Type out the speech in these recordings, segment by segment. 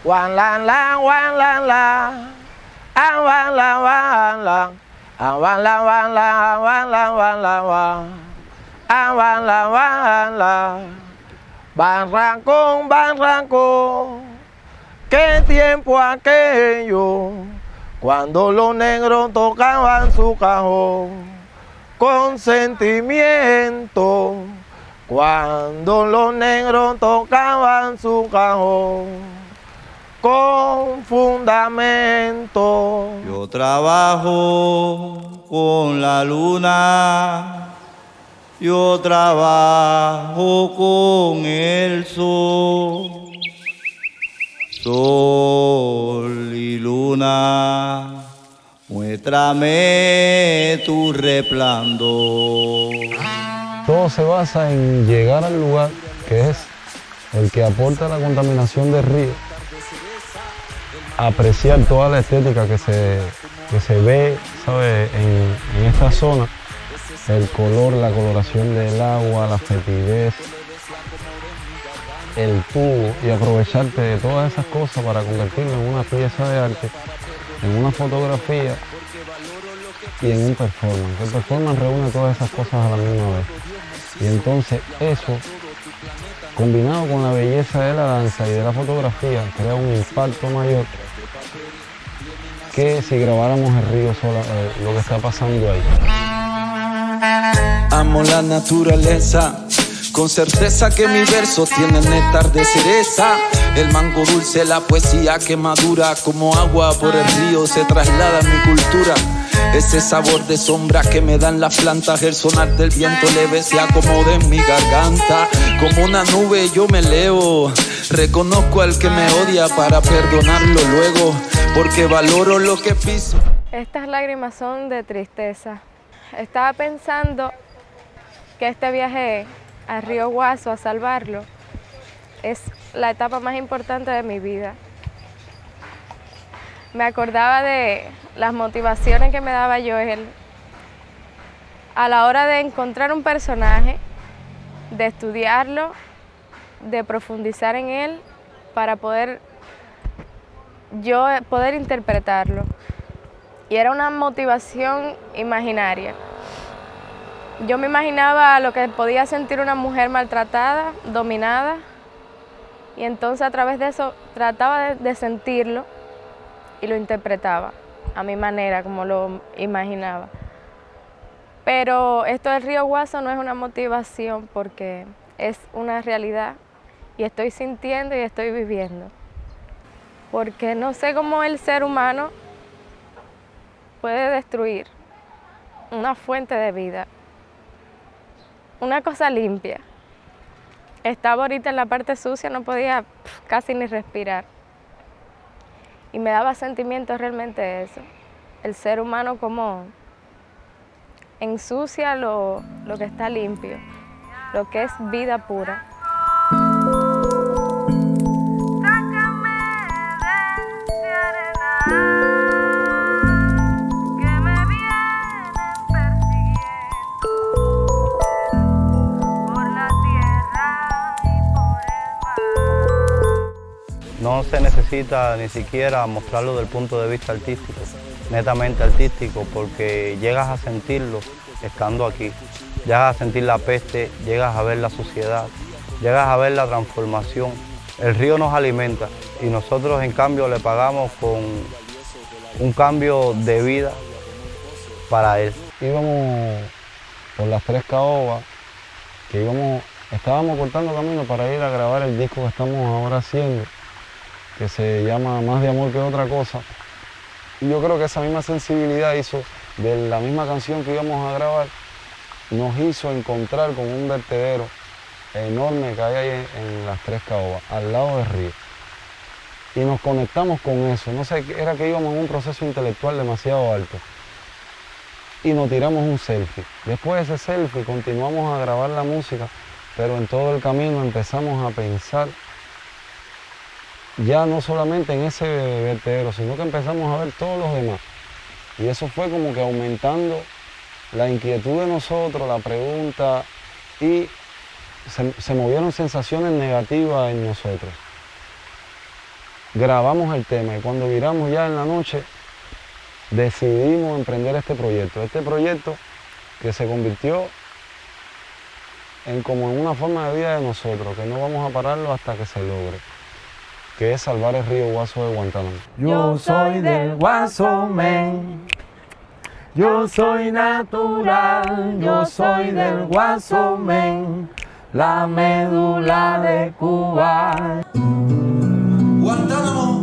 Wan lan lan, wan lan lan. Ah, wan lan, wan lan. Ah, wan lan, wan lan, wan lan, wan lan, wan. Ah, wan lan, wan lan. Barranco, barranco. Qué tiempo aquello, cuando los negros tocaban su cajón con sentimiento, cuando los negros tocaban su cajón con fundamento. Yo trabajo con la luna, yo trabajo con el sol. Sol y luna, muéstrame tu resplandor. Todo se basa en llegar al lugar que es el que aporta la contaminación del río, apreciar toda la estética que se ve, ¿sabe? En esta zona, el color, la coloración del agua, la fetidez, el tubo, y aprovecharte de todas esas cosas para convertirlo en una pieza de arte, en una fotografía y en un performance. El performance reúne todas esas cosas a la misma vez. Y entonces eso, combinado con la belleza de la danza y de la fotografía, crea un impacto mayor que si grabáramos el río sola, lo que está pasando ahí. Amo la naturaleza, con certeza que mi verso tiene néctar de cereza. El mango dulce, la poesía que madura como agua por el río se traslada a mi cultura. Ese sabor de sombra que me dan las plantas, el sonar del viento leve se acomoda en mi garganta. Como una nube yo me elevo, reconozco al que me odia para perdonarlo luego, porque valoro lo que piso. Estas lágrimas son de tristeza. Estaba pensando que este viaje al río Guaso a salvarlo es la etapa más importante de mi vida. Me acordaba de las motivaciones que me daba Joel a la hora de encontrar un personaje, de estudiarlo, de profundizar en él para poder interpretarlo. Y era una motivación imaginaria. Yo me imaginaba lo que podía sentir una mujer maltratada, dominada, y entonces a través de eso trataba de sentirlo y lo interpretaba a mi manera, como lo imaginaba. Pero esto del río Guaso no es una motivación porque es una realidad y estoy sintiendo y estoy viviendo. Porque no sé cómo el ser humano puede destruir una fuente de vida, una cosa limpia. Estaba ahorita en la parte sucia, no podía casi ni respirar. Y me daba sentimiento realmente eso. El ser humano como ensucia lo que está limpio, lo que es vida pura. No se necesita ni siquiera mostrarlo desde el punto de vista artístico, netamente artístico, porque llegas a sentirlo estando aquí. Llegas a sentir la peste, llegas a ver la suciedad, llegas a ver la transformación. El río nos alimenta y nosotros en cambio le pagamos con un cambio de vida para él. Íbamos por las Tres Caobas, estábamos cortando camino para ir a grabar el disco que estamos ahora haciendo, que se llama Más de Amor que Otra Cosa. Y yo creo que esa misma sensibilidad hizo, de la misma canción que íbamos a grabar, nos hizo encontrar con un vertedero enorme que hay ahí en las Tres Caobas, al lado del río. Y nos conectamos con eso. No sé, era que íbamos en un proceso intelectual demasiado alto. Y nos tiramos un selfie. Después de ese selfie continuamos a grabar la música, pero en todo el camino empezamos a pensar ya no solamente en ese vertedero, sino que empezamos a ver todos los demás. Y eso fue como que aumentando la inquietud de nosotros, la pregunta, y se movieron sensaciones negativas en nosotros. grabamos el tema y cuando viramos ya en la noche decidimos emprender este proyecto que se convirtió como en una forma de vida de nosotros, que no vamos a pararlo hasta que se logre, que es salvar el río Guaso de Guantánamo. Yo soy del Guaso, men. Yo soy natural, yo soy del Guaso, men. La médula de Cuba. Guantánamo.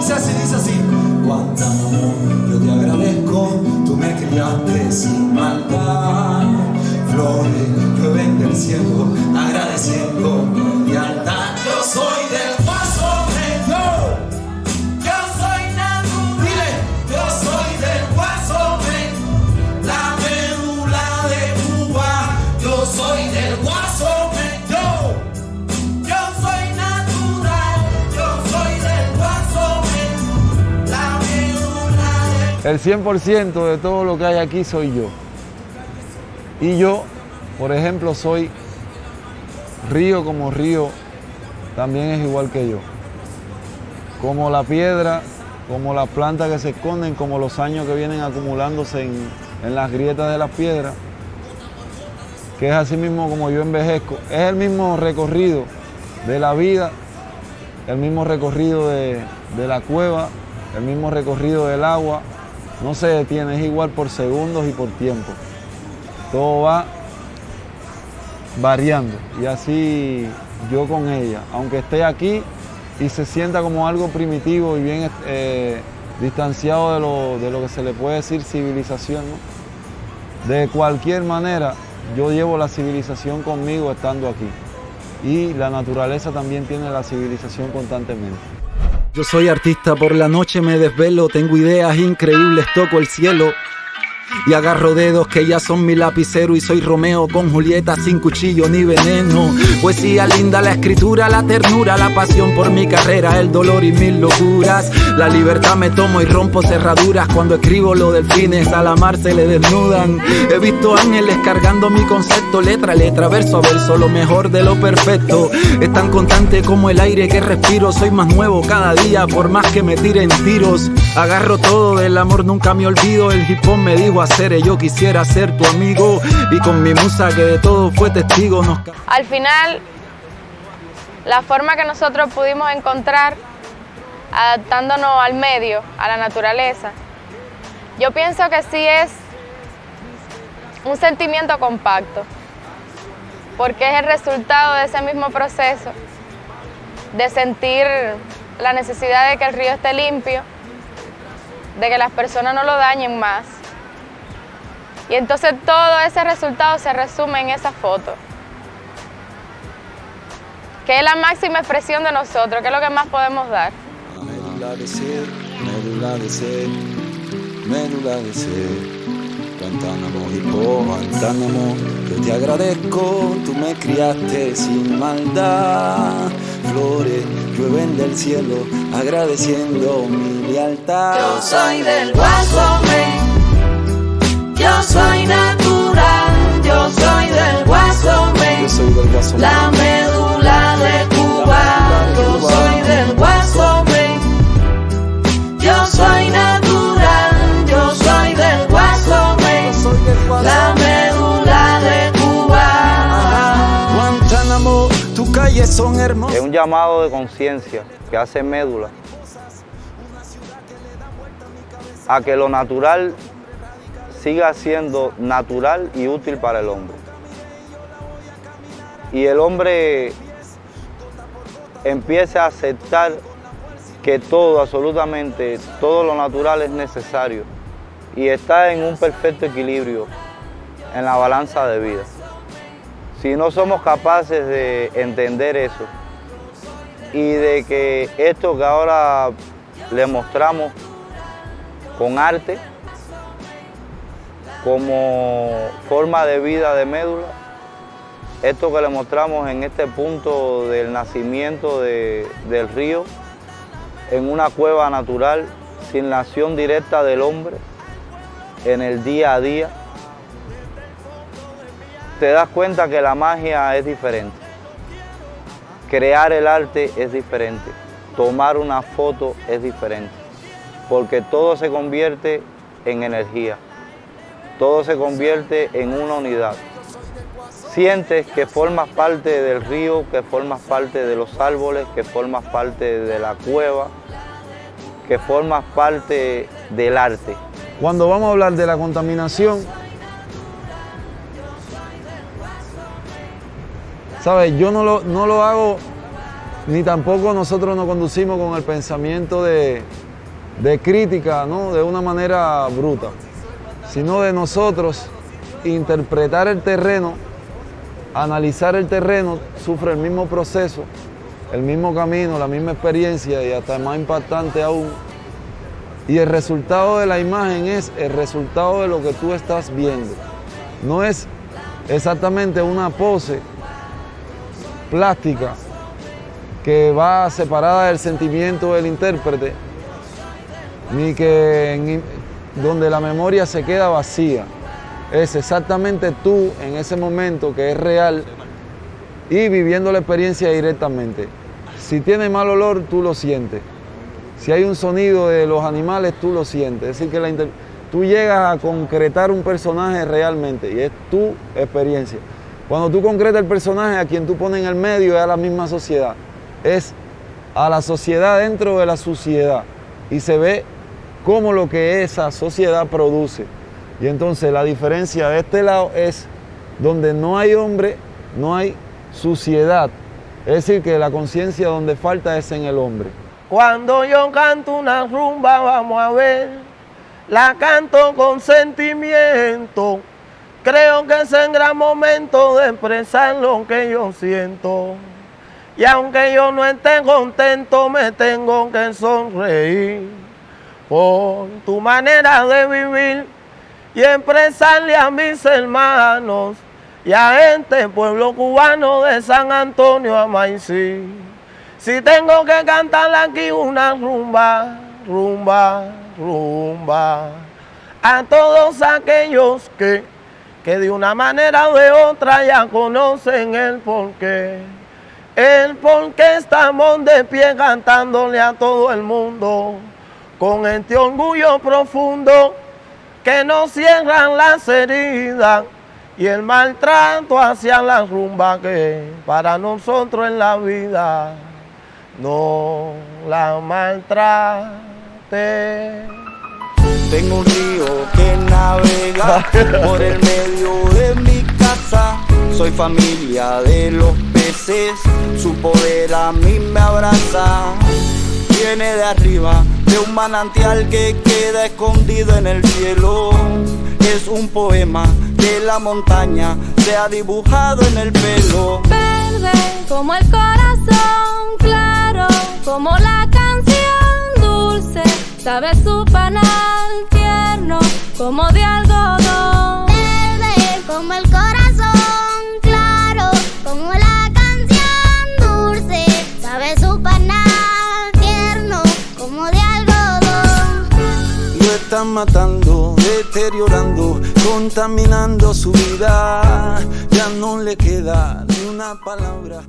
Dice así. Guantánamo, yo te agradezco, tú me criaste sin maldad. Flores llueven del cielo, agradeciendo mi lealtad. Yo soy del Guaso, yo soy natural. Dile, yo soy del Guaso, la médula de Cuba. Yo soy del Guaso, yo soy natural. Yo soy del Guaso, la médula de... El 100% de todo lo que hay aquí soy yo. Y yo, por ejemplo, soy río como río, también es igual que yo. Como la piedra, como las plantas que se esconden, como los años que vienen acumulándose en las grietas de las piedras, que es así mismo como yo envejezco. Es el mismo recorrido de la vida, el mismo recorrido de la cueva, el mismo recorrido del agua. No se detiene, es igual por segundos y por tiempo. Todo va variando y así yo con ella, aunque esté aquí y se sienta como algo primitivo y bien distanciado de lo que se le puede decir civilización, ¿no? De cualquier manera yo llevo la civilización conmigo estando aquí y la naturaleza también tiene la civilización constantemente. Yo soy artista, por la noche me desvelo, tengo ideas increíbles, toco el cielo y agarro dedos que ya son mi lapicero y soy Romeo con Julieta sin cuchillo ni veneno. Poesía linda, la escritura, la ternura, la pasión por mi carrera, el dolor y mis locuras. La libertad me tomo y rompo cerraduras cuando escribo los delfines a la mar se le desnudan. He visto ángeles cargando mi concepto, letra a letra, verso a verso, lo mejor de lo perfecto. Es tan constante como el aire que respiro, soy más nuevo cada día por más que me tiren tiros. Agarro todo, del amor nunca me olvido, el hip hop me dijo hacer, yo quisiera ser tu amigo y con mi musa que de todo fue testigo nos... Al final, la forma que nosotros pudimos encontrar adaptándonos al medio, a la naturaleza, yo pienso que sí es un sentimiento compacto, porque es el resultado de ese mismo proceso de sentir la necesidad de que el río esté limpio, de que las personas no lo dañen más. Y entonces todo ese resultado se resume en esa foto, que es la máxima expresión de nosotros, que es lo que más podemos dar. Médula de ser, médula de ser, médula de ser. Guantánamo, hipo, Guantánamo, yo te agradezco, tú me criaste sin maldad. Flores llueven del cielo, agradeciendo mi lealtad. Yo soy del Guaso, yo soy natural, yo soy del Guaso, Yo soy del Guaso, la médula de Cuba. Yo soy del Guaso, yo soy natural, yo soy del Guaso, la médula de Cuba. Guantánamo, tus calles son hermosas. Es un llamado de conciencia que hace Médula a que lo natural siga siendo natural y útil para el hombre. Y el hombre empiece a aceptar que todo, absolutamente todo lo natural es necesario y está en un perfecto equilibrio en la balanza de vida. Si no somos capaces de entender eso y de que esto que ahora le mostramos con arte, como forma de vida de Médula, esto que le mostramos en este punto del nacimiento del río, en una cueva natural, sin la acción directa del hombre, en el día a día, te das cuenta que la magia es diferente. Crear el arte es diferente. Tomar una foto es diferente. Porque todo se convierte en energía. Todo se convierte en una unidad. Sientes que formas parte del río, que formas parte de los árboles, que formas parte de la cueva, que formas parte del arte. Cuando vamos a hablar de la contaminación, ¿sabes? Yo no lo hago, ni tampoco nosotros nos conducimos con el pensamiento de crítica, ¿no? De una manera bruta, sino de nosotros interpretar el terreno, analizar el terreno, sufre el mismo proceso, el mismo camino, la misma experiencia y hasta más impactante aún. Y el resultado de la imagen es el resultado de lo que tú estás viendo. No es exactamente una pose plástica que va separada del sentimiento del intérprete, ni que donde la memoria se queda vacía. Es exactamente tú en ese momento que es real y viviendo la experiencia directamente. Si tiene mal olor, tú lo sientes. Si hay un sonido de los animales, tú lo sientes. Es decir, que tú llegas a concretar un personaje realmente y es tu experiencia. Cuando tú concretas el personaje, a quien tú pones en el medio es a la misma sociedad. Es a la sociedad dentro de la suciedad. Y se ve cómo lo que esa sociedad produce. Y entonces la diferencia de este lado es donde no hay hombre, no hay suciedad. Es decir, que la conciencia donde falta es en el hombre. Cuando yo canto una rumba, vamos a ver, la canto con sentimiento. Creo que es el gran momento de expresar lo que yo siento. Y aunque yo no esté contento, me tengo que sonreír por tu manera de vivir y expresarle a mis hermanos y a este pueblo cubano de San Antonio a Maicí. Si tengo que cantar aquí una rumba, rumba, rumba, a todos aquellos que de una manera o de otra ya conocen el porqué estamos de pie cantándole a todo el mundo, con este orgullo profundo que nos cierran las heridas y el maltrato hacia la rumba que para nosotros en la vida. No la maltrate. Tengo un río que navega por el medio de mi casa. Soy familia de los peces, su poder a mí me abraza. Viene de arriba, de un manantial que queda escondido en el cielo. Es un poema que la montaña se ha dibujado en el pelo. Verde como el corazón, claro como la canción, dulce sabe su panal, tierno como de algodón. Verde como el corazón, claro como la canción, dulce sabe su panal, tierno como de algodón. Lo están matando, deteriorando, contaminando su vida. Ya no le queda ni una palabra.